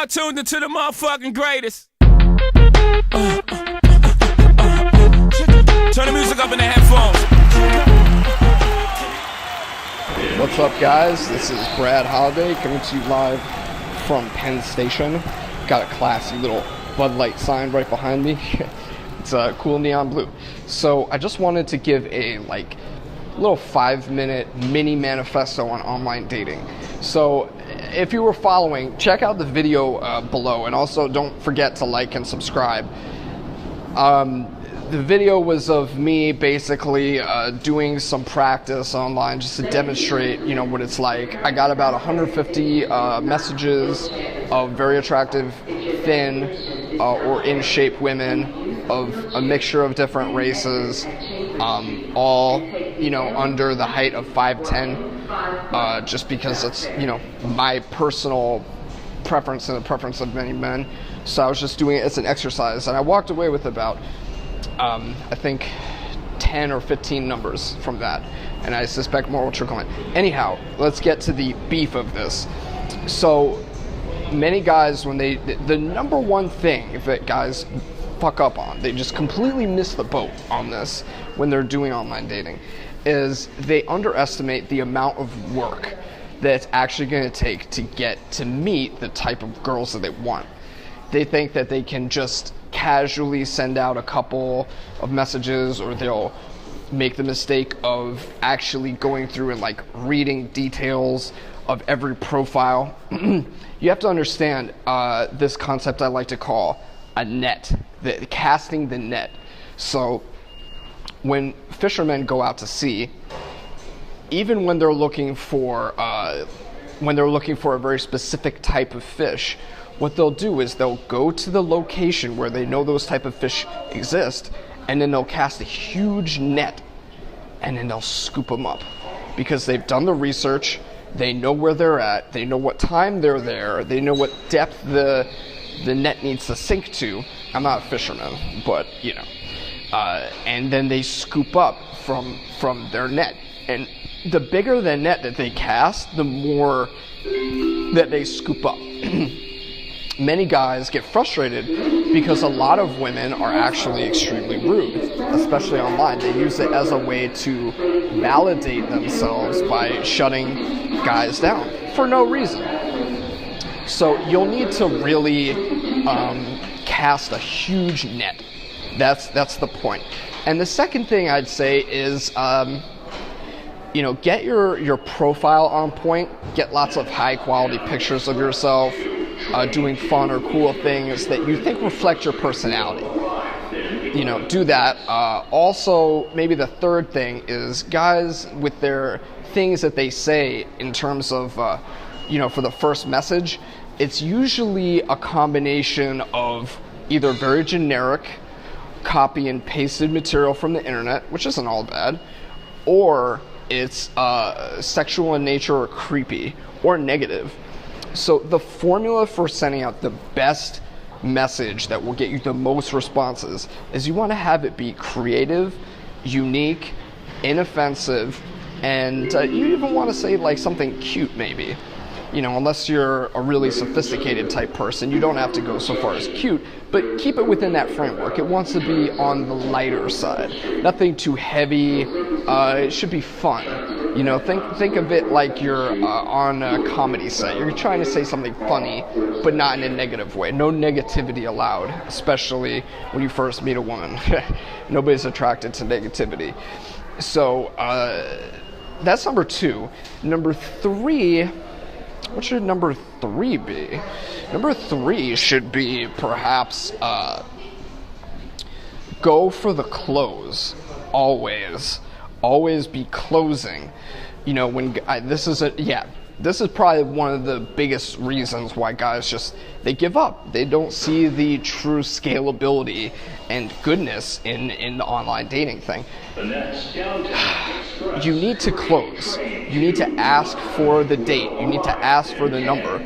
are tuned into the motherfucking greatest. Turn the music up in the headphones. What's up, guys? This is Brad Holiday coming to you live from Penn Station. Got a classy little Bud Light sign right behind me. It's a cool neon blue. So I just wanted to give a little 5-minute mini manifesto on online dating. So if you were following, check out the video below, and also don't forget to like and subscribe. The video was of me basically doing some practice online just to demonstrate, what it's like. I got about 150 messages of very attractive, thin or in shape women of a mixture of different races, all under the height of 5'10", just because it's my personal preference and the preference of many men. So I was just doing it as an exercise, and I walked away with about I think 10 or 15 numbers from that, and I suspect more will trickle in. Anyhow, let's get to the beef of this. So many guys, when the number one thing that guys fuck up on, they just completely miss the boat on this when they're doing online dating, is they underestimate the amount of work that it's actually going to take to get to meet the type of girls that they want. They think that they can just casually send out a couple of messages, or they'll make the mistake of actually going through and reading details of every profile. You have to understand this concept I like to call a net, casting the net. So when fishermen go out to sea, even when they're looking for a very specific type of fish, what they'll do is they'll go to the location where they know those type of fish exist, and then they'll cast a huge net, and then they'll scoop them up, because they've done the research, they know where they're at, they know what time they're there, they know what depth the net needs to sink to. I'm not a fisherman, but and then they scoop up from their net, and the bigger the net that they cast, the more that they scoop up. Many guys get frustrated because a lot of women are actually extremely rude, especially online. They use it as a way to validate themselves by shutting guys down for no reason. So you'll need to really cast a huge net. That's the point. And the second thing I'd say is, get your profile on point. Get lots of high quality pictures of yourself, doing fun or cool things that you think reflect your personality. Do that. Also, maybe the third thing is guys with their things that they say in terms of, for the first message, it's usually a combination of either very generic, copy and pasted material from the internet, which isn't all bad, or it's sexual in nature or creepy or negative. So the formula for sending out the best message that will get you the most responses is you want to have it be creative, unique, inoffensive, and you even want to say something cute maybe. Unless you're a really sophisticated type person, you don't have to go so far as cute, but keep it within that framework. It wants to be on the lighter side, nothing too heavy. It should be fun. Think of it like you're on a comedy set. You're trying to say something funny, but not in a negative way. No negativity allowed, especially when you first meet a woman. Nobody's attracted to negativity. So that's number 2. Number 3. What should number 3 be? Number 3 should be perhaps go for the close. Always be closing. This is probably one of the biggest reasons why guys they give up. They don't see the true scalability and goodness in the online dating thing. You need to close. You need to ask for the date. You need to ask for the number.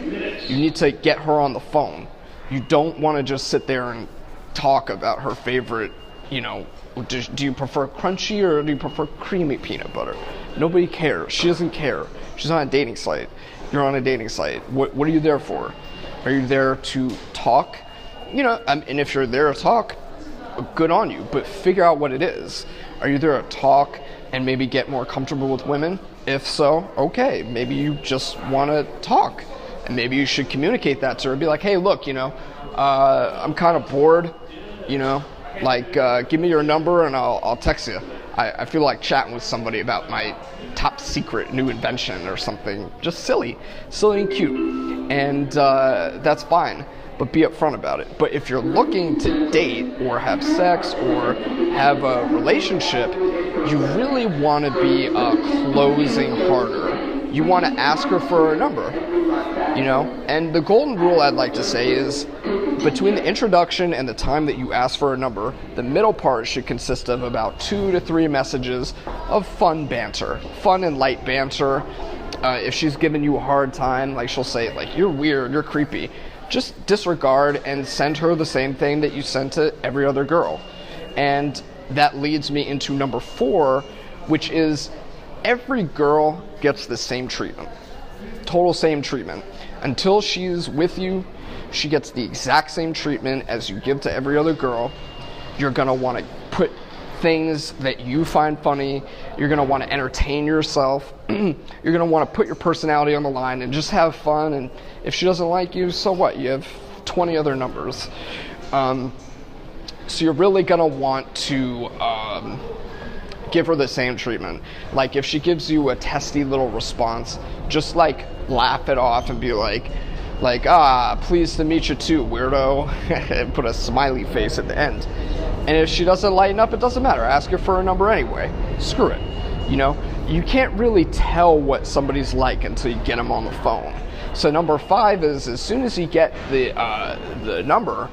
You need to get her on the phone. You don't want to just sit there and talk about her favorite, do you prefer crunchy or do you prefer creamy peanut butter? Nobody cares. She doesn't care. She's on a dating site. You're on a dating site. What are you there for? Are you there to talk? And if you're there to talk, good on you, but figure out what it is. Are you there to talk and maybe get more comfortable with women? If so, okay, maybe you just want to talk, and maybe you should communicate that to her. Be like, hey, look, I'm kind of bored, give me your number and I'll text you. I feel like chatting with somebody about my top secret new invention or something. Just silly and cute, and that's fine. But be upfront about it. But if you're looking to date or have sex or have a relationship, you really want to be closing harder. You want to ask her for a number, And the golden rule I'd like to say is between the introduction and the time that you ask for a number, the middle part should consist of about 2 to 3 messages of fun banter, fun and light banter. If she's giving you a hard time, like she'll say, like, you're weird, you're creepy, just disregard and send her the same thing that you sent to every other girl. And that leads me into number 4, which is every girl gets the same treatment. Total same treatment. Until she's with you, she gets the exact same treatment as you give to every other girl. You're going to want to put things that you find funny. You're going to want to entertain yourself. You're going to want to put your personality on the line and just have fun. And if she doesn't like you, so what? You have 20 other numbers. So you're really going to want to give her the same treatment. Like if she gives you a testy little response, just laugh it off and be like, pleased to meet you too, weirdo, and put a smiley face at the end. And if she doesn't lighten up, it doesn't matter. Ask her for a number anyway. Screw it. You can't really tell what somebody's like until you get them on the phone. So number 5 is, as soon as you get the number,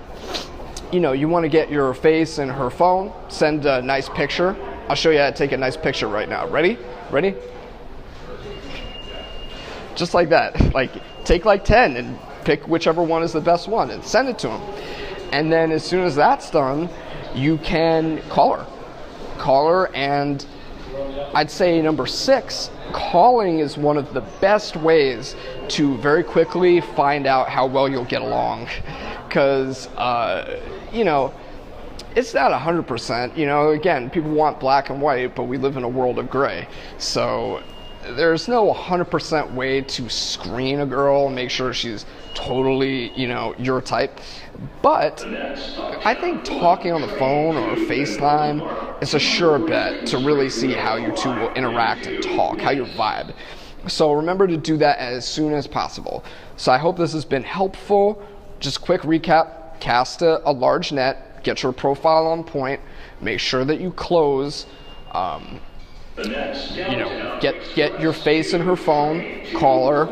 you want to get your face in her phone, send a nice picture. I'll show you how to take a nice picture right now. Ready? Just like that. Take 10 and pick whichever one is the best one and send it to him. And then as soon as that's done, you can call her. And I'd say number 6, calling is one of the best ways to very quickly find out how well you'll get along. Because, it's not 100%. Again, people want black and white, but we live in a world of gray. So there's no 100% way to screen a girl and make sure she's totally, your type. But I think talking on the phone or FaceTime is a sure bet to really see how you two will interact and talk, how you vibe. So remember to do that as soon as possible. So I hope this has been helpful. Just quick recap, cast a large net, get your profile on point, make sure that you close, get your face in her phone, call her,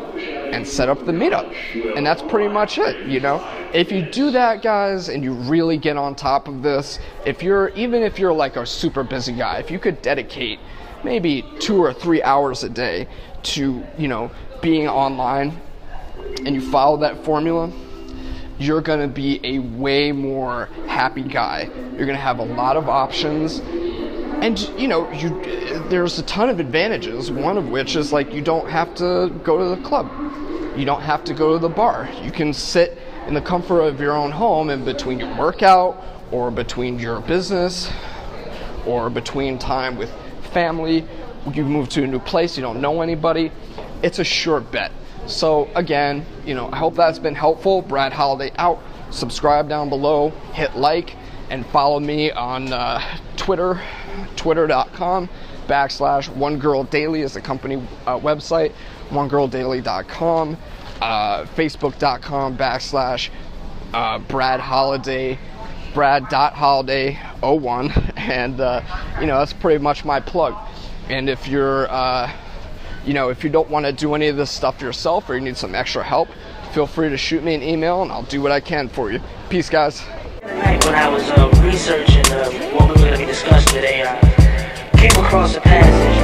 and set up the meetup. And that's pretty much it, If you do that, guys, and you really get on top of this, even if you're like a super busy guy, if you could dedicate maybe 2 or 3 hours a day to, being online, and you follow that formula, you're going to be a way more happy guy. You're going to have a lot of options. And, there's a ton of advantages, one of which is you don't have to go to the club. You don't have to go to the bar. You can sit in the comfort of your own home in between your workout or between your business or between time with family. You move to a new place, you don't know anybody. It's a sure bet. So again, I hope that's been helpful. Brad Holiday out. Subscribe down below, hit like, and follow me on Twitter, twitter.com/OneGirlDaily is the company website, OneGirlDaily.com, Facebook.com/Brad Holiday, Brad.Holiday01, and that's pretty much my plug. And if you're if you don't want to do any of this stuff yourself or you need some extra help, feel free to shoot me an email and I'll do what I can for you. Peace, guys. When I was researching what we were going to be discussing today, I came across a passage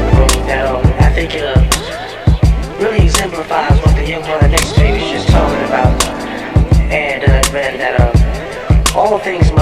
that I think really exemplifies what the young brother next to me was just talking about. And it read that all things must